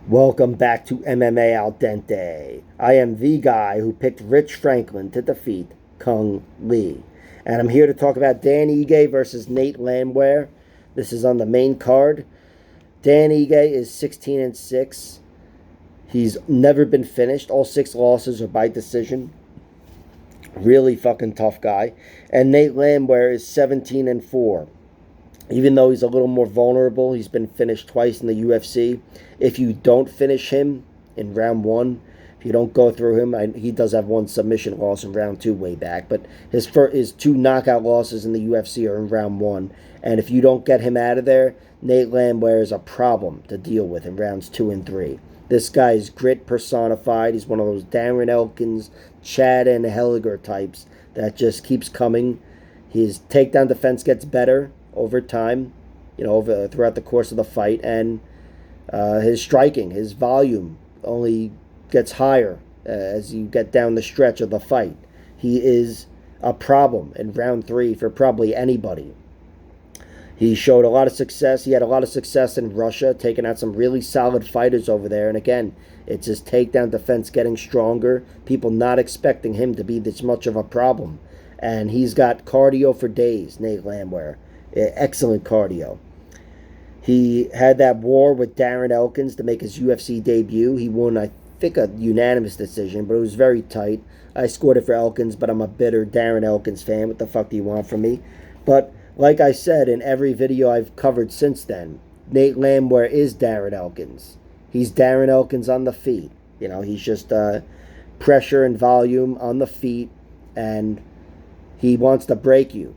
Welcome back to MMA Al Dente. I am the guy who picked Rich Franklin to defeat Kung Lee. And I'm here to talk about Dan Ige versus Nate Landwehr. This is on the main card. Dan Ige is 16-6. He's never been finished. All 6 losses are by decision. Really fucking tough guy. And Nate Landwehr is 17-4. Even though he's a little more vulnerable, he's been finished twice in the UFC. If you don't finish him in round 1, if you don't go through him, he does have one submission loss in round 2 way back, but his 2 knockout losses in the UFC are in round 1. And if you don't get him out of there, Nate Landwehr is a problem to deal with in rounds 2 and 3. This guy is grit personified. He's one of those Darren Elkins, Chad and Helliger types that just keeps coming. His takedown defense gets better over time, throughout the course of the fight, and his striking, his volume only gets higher as you get down the stretch of the fight. He is a problem in round 3 for probably anybody. He showed a lot of success. He had a lot of success in Russia, taking out some really solid fighters over there. And again, it's his takedown defense getting stronger. People not expecting him to be this much of a problem. And he's got cardio for days, Nate Landwehr. Excellent cardio. He had that war with Darren Elkins to make his UFC debut. He won, I think, a unanimous decision, but it was very tight. I scored it for Elkins, but I'm a bitter Darren Elkins fan. What the fuck do you want from me? But like I said in every video I've covered since then, Nate Landwehr is Darren Elkins. He's Darren Elkins on the feet. He's just pressure and volume on the feet, and he wants to break you.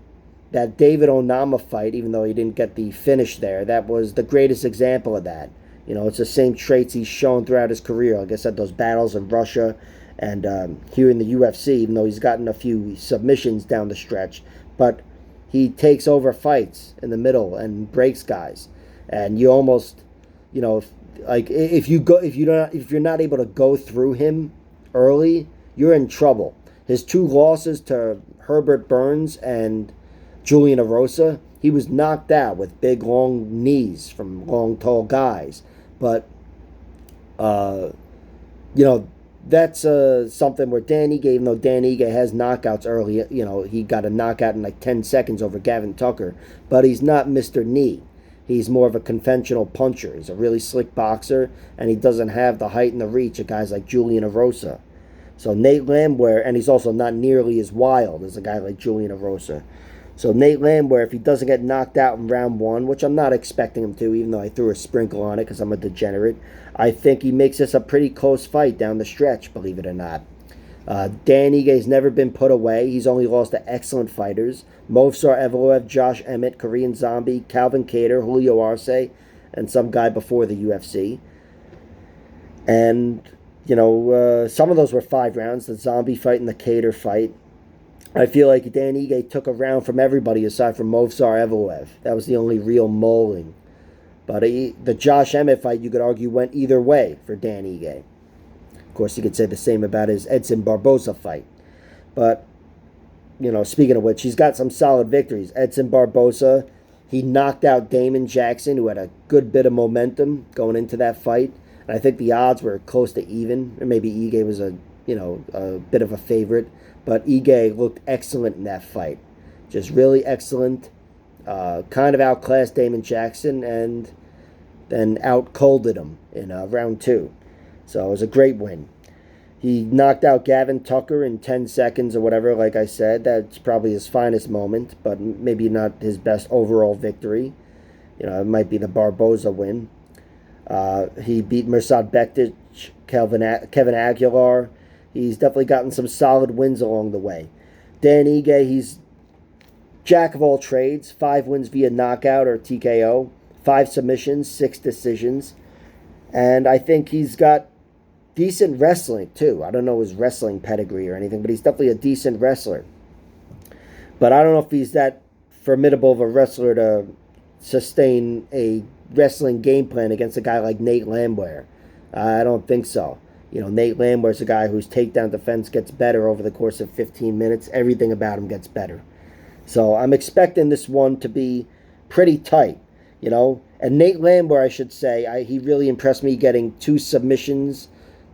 That David Onama fight, even though he didn't get the finish there, that was the greatest example of that. It's the same traits he's shown throughout his career. Like I said, those battles in Russia and here in the UFC, even though he's gotten a few submissions down the stretch. But he takes over fights in the middle and breaks guys. And you almost, if you're not able to go through him early, you're in trouble. His 2 losses to Herbert Burns and Julian Erosa, he was knocked out with big, long knees from long, tall guys. But, that's something where Dan Ige, even though Dan Ige has knockouts early, he got a knockout in like 10 seconds over Gavin Tucker. But he's not Mr. Knee. He's more of a conventional puncher. He's a really slick boxer, and he doesn't have the height and the reach of guys like Julian Erosa. So Nate Landwehr, and he's also not nearly as wild as a guy like Julian Erosa. So Nate Landwehr, if he doesn't get knocked out in round 1, which I'm not expecting him to, even though I threw a sprinkle on it because I'm a degenerate, I think he makes this a pretty close fight down the stretch, believe it or not. Dan Ige's never been put away. He's only lost to excellent fighters. Movsar Evloev, Josh Emmett, Korean Zombie, Calvin Kattar, Julio Arce, and some guy before the UFC. And, some of those were 5 rounds, the Zombie fight and the Kattar fight. I feel like Dan Ige took a round from everybody aside from Movsar Evloev. That was the only real mauling. But the Josh Emmett fight, you could argue, went either way for Dan Ige. Of course, you could say the same about his Edson Barboza fight. But, speaking of which, he's got some solid victories. Edson Barboza, he knocked out Damon Jackson, who had a good bit of momentum going into that fight. And I think the odds were close to even. Or maybe Ige was a bit of a favorite. But Ige looked excellent in that fight. Just really excellent. Kind of outclassed Damon Jackson and then out-colded him in round 2. So it was a great win. He knocked out Gavin Tucker in 10 seconds or whatever, like I said. That's probably his finest moment, but maybe not his best overall victory. It might be the Barboza win. He beat Mirsad Bektic, Kevin Aguilar. He's definitely gotten some solid wins along the way. Dan Ige, he's jack of all trades. 5 wins via knockout or TKO. 5 submissions, 6 decisions. And I think he's got decent wrestling, too. I don't know his wrestling pedigree or anything, but he's definitely a decent wrestler. But I don't know if he's that formidable of a wrestler to sustain a wrestling game plan against a guy like Nate Landwehr. I don't think so. Nate Landwehr's a guy whose takedown defense gets better over the course of 15 minutes. Everything about him gets better. So I'm expecting this one to be pretty tight. And Nate Landwehr, I should say, he really impressed me getting 2 submissions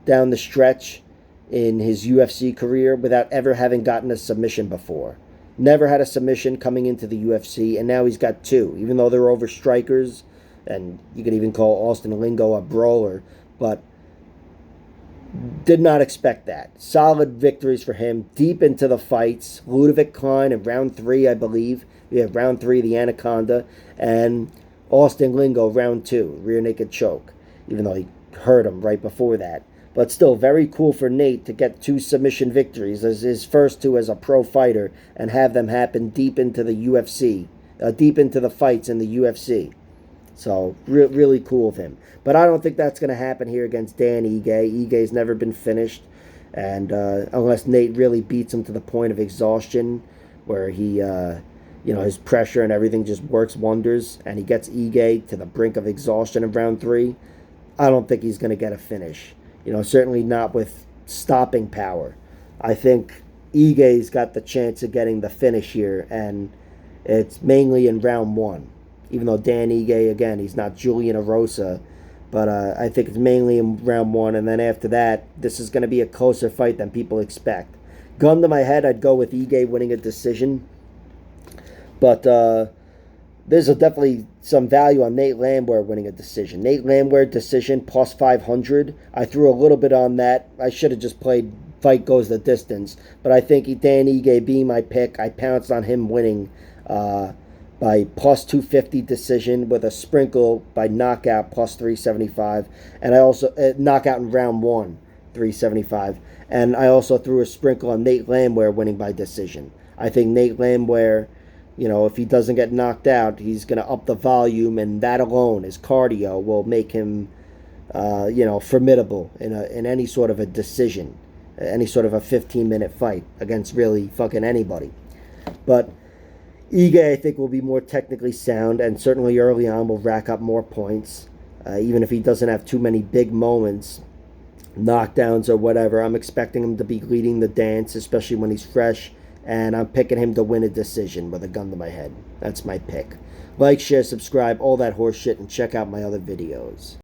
down the stretch in his UFC career without ever having gotten a submission before. Never had a submission coming into the UFC, and now he's got 2, even though they're over strikers, and you could even call Austin Lingo a brawler, but did not expect that. Solid victories for him, deep into the fights. Ludovic Klein in round 3, I believe. We have round 3, the Anaconda, and Austin Lingo, round 2, rear naked choke, even though he hurt him right before that. But still, very cool for Nate to get 2 submission victories as his first 2 as a pro fighter and have them happen deep into the UFC, deep into the fights in the UFC. So, really cool of him. But I don't think that's going to happen here against Dan Ige. Ige's never been finished, and unless Nate really beats him to the point of exhaustion, where he, his pressure and everything just works wonders, and he gets Ige to the brink of exhaustion in round 3, I don't think he's going to get a finish. Certainly not with stopping power. I think Ige's got the chance of getting the finish here, and it's mainly in round 1. Even though Dan Ige, again, he's not Julian Erosa, but I think it's mainly in round 1, and then after that, this is going to be a closer fight than people expect. Gun to my head, I'd go with Ige winning a decision, but there's definitely some value on Nate Landwehr winning a decision. Nate Landwehr decision plus 500. I threw a little bit on that. I should have just played fight goes the distance, but I think Dan Ige being my pick, I pounced on him winning by plus 250 decision with a sprinkle by knockout plus 375, and I also knockout in round 1, 375, and I also threw a sprinkle on Nate Landwehr winning by decision. I think Nate Landwehr, if he doesn't get knocked out, he's going to up the volume, and that alone, his cardio, will make him, formidable in any sort of a decision, any sort of a 15-minute fight against really fucking anybody. But Ige, I think, will be more technically sound, and certainly early on will rack up more points, even if he doesn't have too many big moments, knockdowns or whatever. I'm expecting him to be leading the dance, especially when he's fresh, and I'm picking him to win a decision with a gun to my head. That's my pick. Like, share, subscribe, all that horse shit, and check out my other videos.